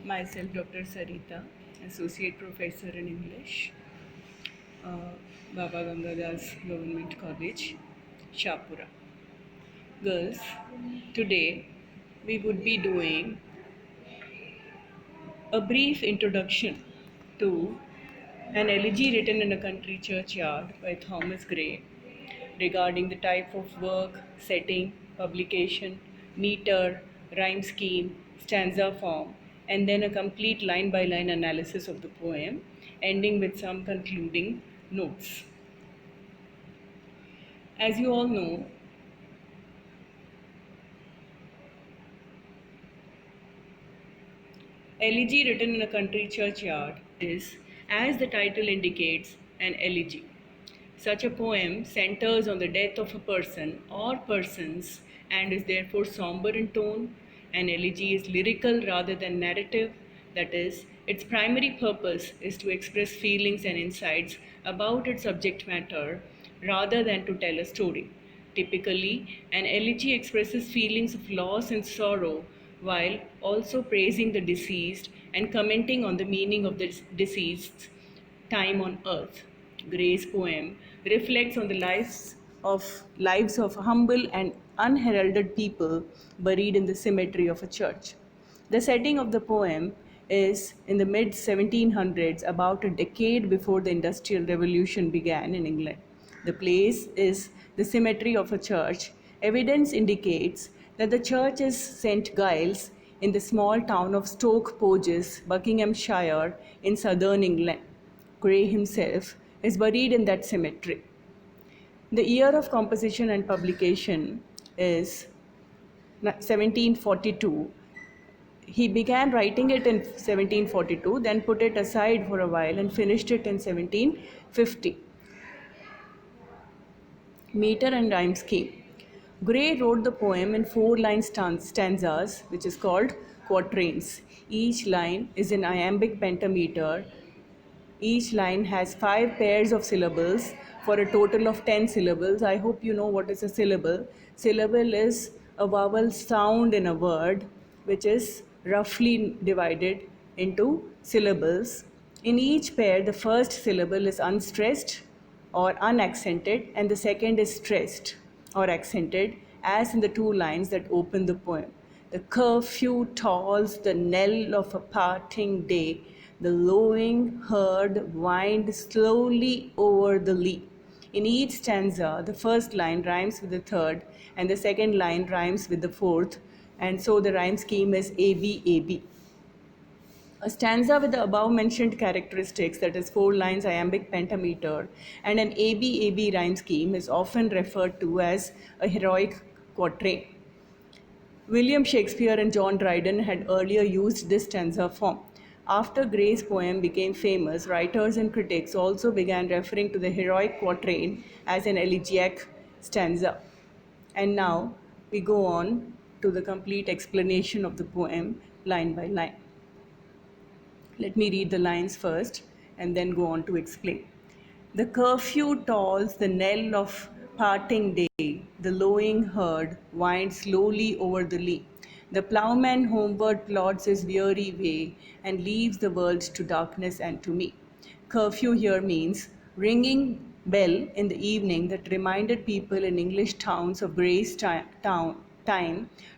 Myself, Dr. Sarita, Associate Professor in English, Baba Gangadas Government College, Shahpura. Girls, today we would be doing a brief introduction to an elegy written in a country churchyard by Thomas Gray regarding the type of work, setting, publication, meter, rhyme scheme, stanza form, and then a complete line by line analysis of the poem, ending with some concluding notes. As you all know, elegy written in a country churchyard is, as the title indicates, an elegy. Such a poem centers on the death of a person or persons and is therefore somber in tone. An elegy is lyrical rather than narrative, that is, its primary purpose is to express feelings and insights about its subject matter rather than to tell a story. Typically, an elegy expresses feelings of loss and sorrow while also praising the deceased and commenting on the meaning of the deceased's time on earth. Gray's poem reflects on the lives of humble and unheralded people buried in the cemetery of a church. The setting of the poem is in the mid 1700s, about a decade before the Industrial Revolution began in England. The place is the cemetery of a church. Evidence indicates that the church is St. Giles in the small town of Stoke Poges, Buckinghamshire, in southern England. Gray himself is buried in that cemetery. The year of composition and publication is 1742. He began writing it in 1742, then put it aside for a while and finished it in 1750. Meter and rhyme scheme. Gray wrote the poem in four-line stanzas, which is called quatrains. Each line is in iambic pentameter. Each line has 5 pairs of syllables for a total of 10 syllables. I hope you know what is a syllable. Syllable is a vowel sound in a word which is roughly divided into syllables. In each pair, the first syllable is unstressed or unaccented and the second is stressed or accented, as in the 2 lines that open the poem. The curfew tolls the knell of a parting day. The lowing herd wind slowly over the lea. In each stanza, the first line rhymes with the third and the second line rhymes with the fourth, and so the rhyme scheme is ABAB. A stanza with the above mentioned characteristics, that is 4 lines iambic pentameter, and an ABAB rhyme scheme is often referred to as a heroic quatrain. William Shakespeare and John Dryden had earlier used this stanza form. After Gray's poem became famous, writers and critics also began referring to the heroic quatrain as an elegiac stanza. And now we go on to the complete explanation of the poem line by line. Let me read the lines first and then go on to explain. The curfew tolls the knell of parting day. The lowing herd winds slowly over the lea. The ploughman homeward plods his weary way and leaves the world to darkness and to me. Curfew here means ringing bell in the evening that reminded people in English towns of Gray's time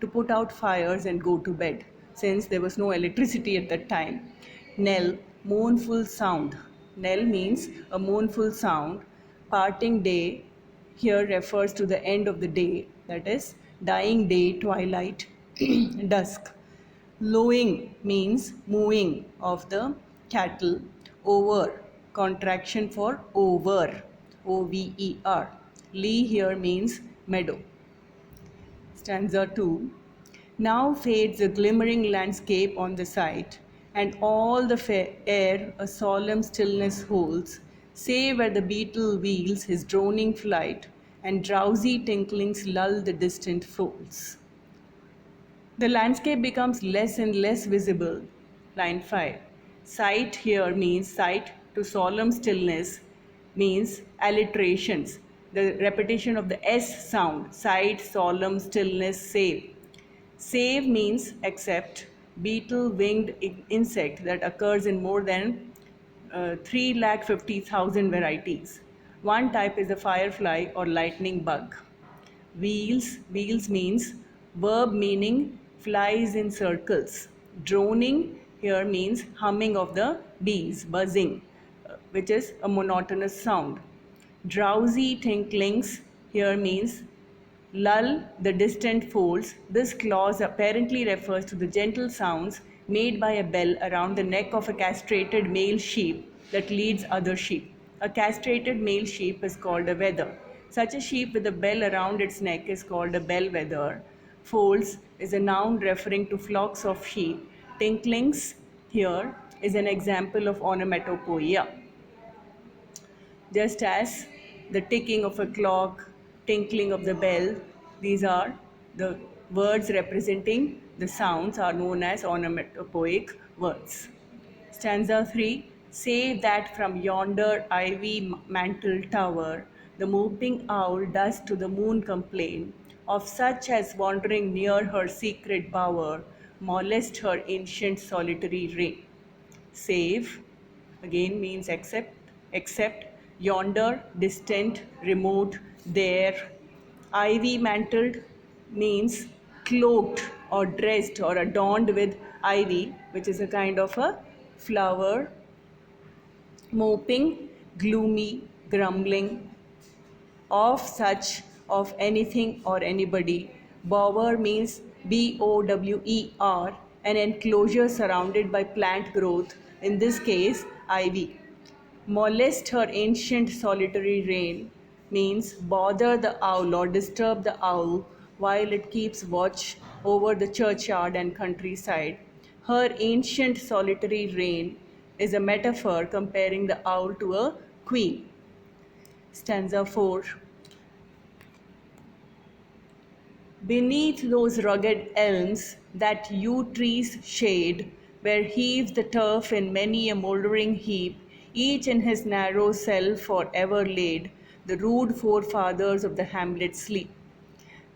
to put out fires and go to bed, since there was no electricity at that time. Knell, mournful sound. Knell means a mournful sound. Parting day here refers to the end of the day, that is, dying day, twilight, dusk. Lowing means moving of the cattle. Over, contraction for over, OVER. Lea here means meadow. Stanza 2. Now fades a glimmering landscape on the sight, and all the fair air a solemn stillness holds, save where the beetle wheels his droning flight, and drowsy tinklings lull the distant folds. The landscape becomes less and less visible. Line 5. Sight here means sight to solemn stillness means alliterations. The repetition of the S sound. Sight, solemn, stillness, save. Save means accept. beetle winged insect that occurs in more than 350,000 varieties. One type is the firefly or lightning bug. Wheels means verb meaning flies in circles. Droning here means humming of the bees, buzzing, which is a monotonous sound. Drowsy tinklings here means lull the distant folds. This clause apparently refers to the gentle sounds made by a bell around the neck of a castrated male sheep that leads other sheep. A castrated male sheep is called a wether. Such a sheep with a bell around its neck is called a bellwether. Folds is a noun referring to flocks of sheep. Tinklings here is an example of onomatopoeia. Just as the ticking of a clock, tinkling of the bell, these are the words representing the sounds are known as onomatopoeic words. Stanza 3. Say that from yonder ivy mantled tower, the moping owl does to the moon complain, of such as wandering near her secret bower, molest her ancient solitary reign. Save again means except, yonder, distant, remote, there. Ivy mantled means cloaked or dressed or adorned with ivy, which is a kind of a flower. Moping, gloomy, grumbling, of such, of anything or anybody. Bower means BOWER, an enclosure surrounded by plant growth, in this case, ivy. Molest her ancient solitary reign means bother the owl or disturb the owl while it keeps watch over the churchyard and countryside. Her ancient solitary reign is a metaphor comparing the owl to a queen. Stanza 4. Beneath those rugged elms that yew trees shade, where heaves the turf in many a mouldering heap, each in his narrow cell for ever laid, the rude forefathers of the hamlet sleep.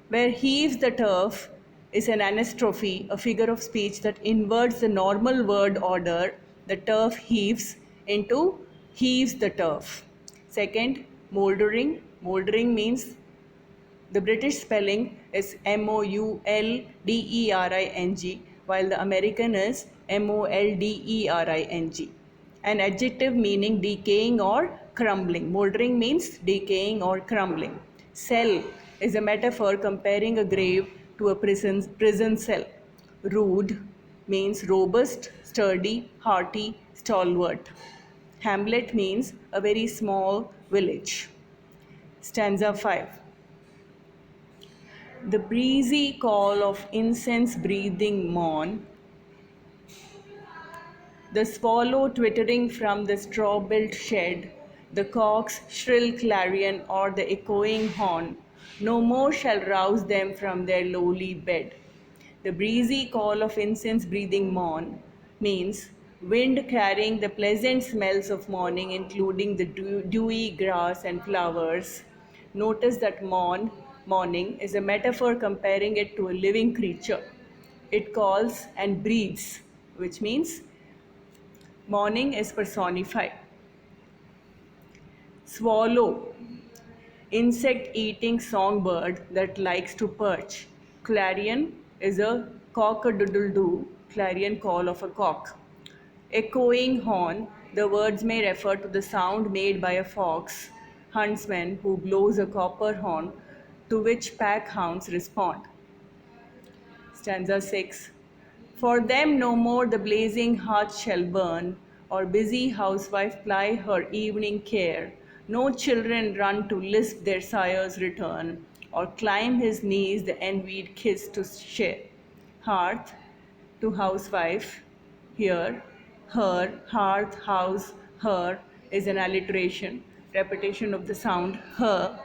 Where heaves the turf is an anastrophe, a figure of speech that inverts the normal word order. The turf heaves into heaves the turf. Second, mouldering. Mouldering means the British spelling is Mouldering, while the American is Moldering. An adjective meaning decaying or crumbling. Mouldering means decaying or crumbling. Cell is a metaphor comparing a grave to a prison cell. Rude means robust, sturdy, hearty, stalwart. Hamlet means a very small village. Stanza 5. The breezy call of incense breathing morn, the swallow twittering from the straw built shed, the cock's shrill clarion or the echoing horn, no more shall rouse them from their lowly bed. The breezy call of incense breathing morn means wind carrying the pleasant smells of morning, including the dewy grass and flowers. Notice that morning, is a metaphor comparing it to a living creature. It calls and breathes, which means morning is personified. Swallow, insect eating songbird that likes to perch. Clarion is a cock-a-doodle-doo, clarion call of a cock. Echoing horn, the words may refer to the sound made by a fox huntsman who blows a copper horn, to which pack hounds respond. Stanza 6. For them no more the blazing hearth shall burn, or busy housewife ply her evening care. No children run to lisp their sire's return, or climb his knees the envied kiss to share. Hearth to housewife, here, her, hearth, house, her is an alliteration, repetition of the sound her.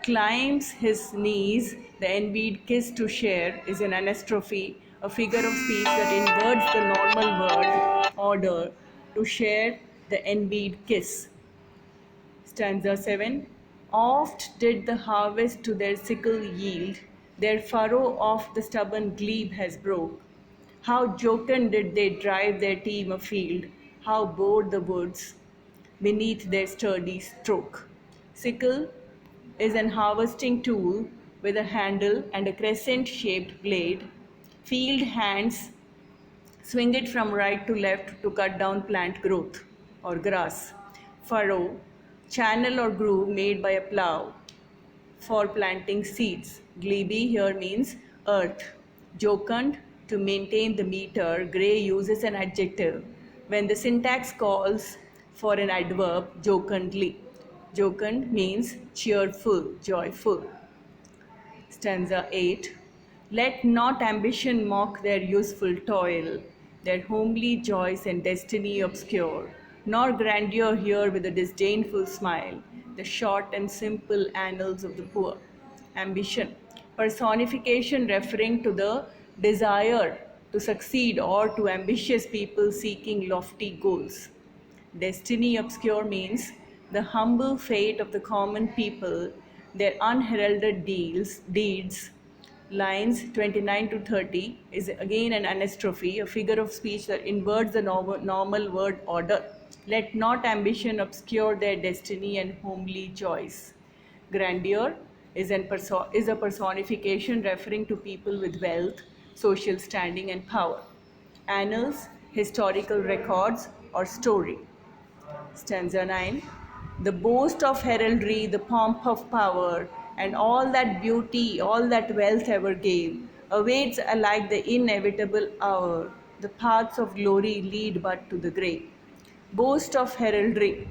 Climbs his knees, the envied kiss to share is an anastrophe, a figure of speech that inverts the normal word order to share the envied kiss. Stanza 7. Oft did the harvest to their sickle yield, their furrow of the stubborn glebe has broke. How jocund did they drive their team afield, how bowed the woods beneath their sturdy stroke. Sickle is an harvesting tool with a handle and a crescent shaped blade. Field hands swing it from right to left to cut down plant growth or grass. Furrow, channel or groove made by a plow for planting seeds. Glebe here means earth. Jocund, to maintain the meter, Gray uses an adjective when the syntax calls for an adverb jocundly. Jocund means cheerful, joyful. Stanza 8. Let not ambition mock their useful toil, their homely joys and destiny obscure, nor grandeur hear with a disdainful smile the short and simple annals of the poor. Ambition, personification referring to the desire to succeed or to ambitious people seeking lofty goals. Destiny obscure means the humble fate of the common people, their unheralded deeds. Lines 29 to 30 is again an anastrophe, a figure of speech that inverts the normal word order. Let not ambition obscure their destiny and homely joys. Grandeur is a personification referring to people with wealth, social standing, and power. Annals, historical records, or story. Stanza 9. The boast of heraldry, the pomp of power, and all that beauty, all that wealth ever gave, awaits alike the inevitable hour. The paths of glory lead but to the grave. Boast of heraldry,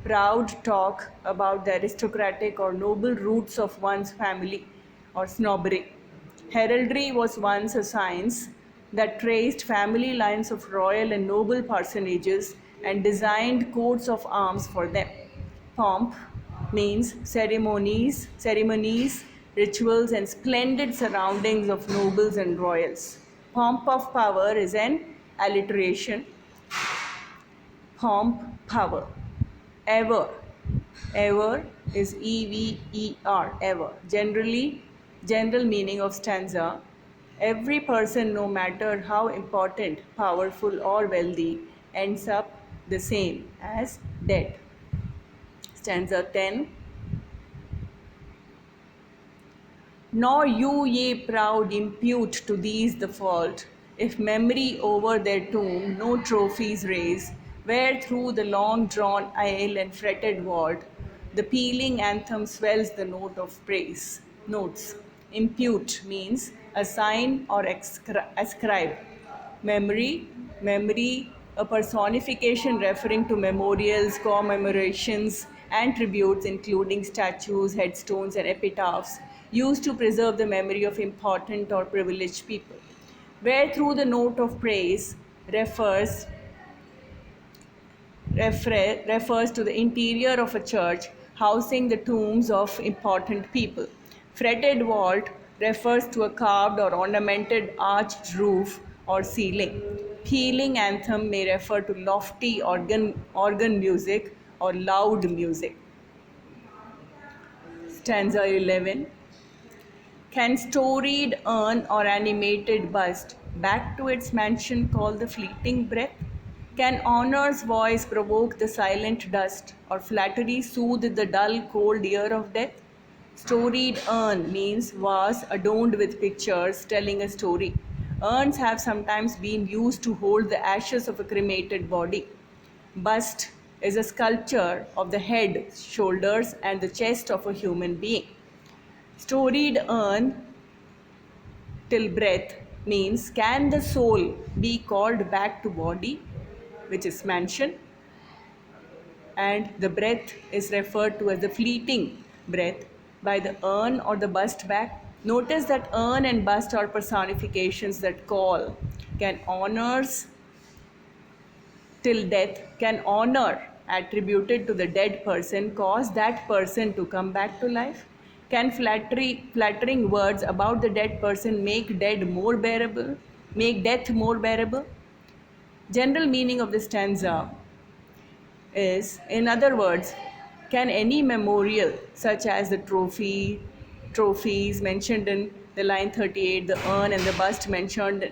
proud talk about the aristocratic or noble roots of one's family or snobbery. Heraldry was once a science that traced family lines of royal and noble personages and designed coats of arms for them. Pomp means ceremonies, rituals, and splendid surroundings of nobles and royals. Pomp of power is an alliteration. Pomp, power. Ever. Ever is EVER, ever. General meaning of stanza. Every person, no matter how important, powerful, or wealthy, ends up the same as dead. Stanza 10. Nor you, ye proud, impute to these the fault, if memory over their tomb no trophies raise, where through the long drawn aisle and fretted vault, the pealing anthem swells the note of praise. Notes. Impute means assign or ascribe. Memory, a personification referring to memorials, commemorations, and tributes, including statues, headstones, and epitaphs, used to preserve the memory of important or privileged people. Where through the note of praise refers to the interior of a church housing the tombs of important people. Fretted vault refers to a carved or ornamented arched roof or ceiling. Pealing anthem may refer to lofty organ music or loud music. Stanza 11. Can storied urn or animated bust back to its mansion call the fleeting breath? Can honor's voice provoke the silent dust, or flattery soothe the dull cold ear of death? Storied urn means vase adorned with pictures telling a story. Urns have sometimes been used to hold the ashes of a cremated body. Bust is a sculpture of the head, shoulders, and the chest of a human being. Storied urn till breath means can the soul be called back to body, which is mansion, and the breath is referred to as the fleeting breath by the urn or the bust back. Notice that urn and bust are personifications that call. Can honors till death, can honor attributed to the dead person cause that person to come back to life? Can flattering words about the dead person make death more bearable? General meaning of the stanza is, in other words, can any memorial such as the trophies mentioned in the line 38, the urn and the bust mentioned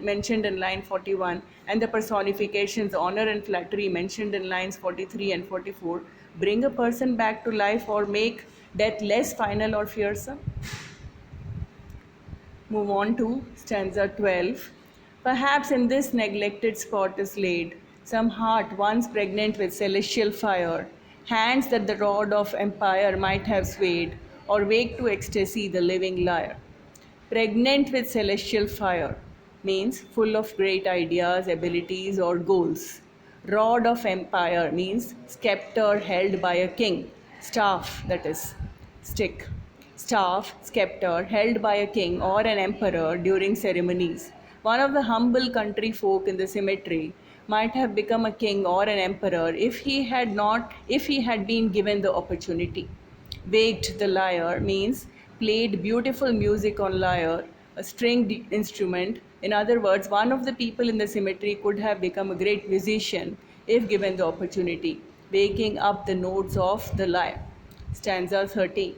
in line 41, and the personifications honor and flattery mentioned in lines 43 and 44 bring a person back to life or make death less final or fearsome? Move on to stanza 12. Perhaps in this neglected spot is laid some heart once pregnant with celestial fire, hands that the rod of empire might have swayed, or wake to ecstasy the living lyre. Pregnant with celestial fire means full of great ideas, abilities, or goals. Rod of empire means scepter held by a king, staff, that is, stick. Staff, scepter held by a king or an emperor during ceremonies. One of the humble country folk in the cemetery might have become a king or an emperor if he had been given the opportunity. Waked the lyre means played beautiful music on lyre, a stringed instrument. In other words, one of the people in the cemetery could have become a great musician if given the opportunity, waking up the notes of the lyre. Stanza 13.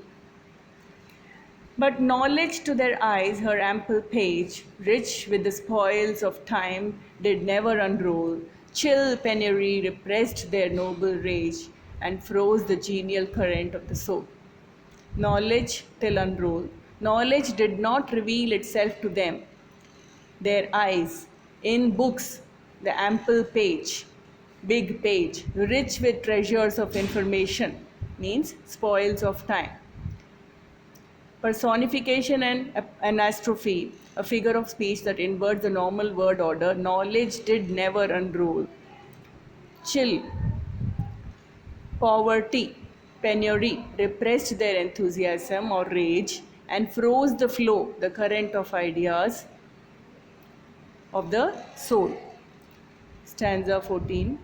But knowledge to their eyes, her ample page, rich with the spoils of time, did never unroll. Chill penury repressed their noble rage and froze the genial current of the soul. Knowledge till unroll. Knowledge did not reveal itself to them, their eyes, in books, the ample page, big page, rich with treasures of information, means spoils of time. Personification and anastrophe, a figure of speech that inverts the normal word order. Knowledge did never unroll. Chill, poverty, penury repressed their enthusiasm or rage and froze the flow, the current of ideas of the soul. Stanza 14.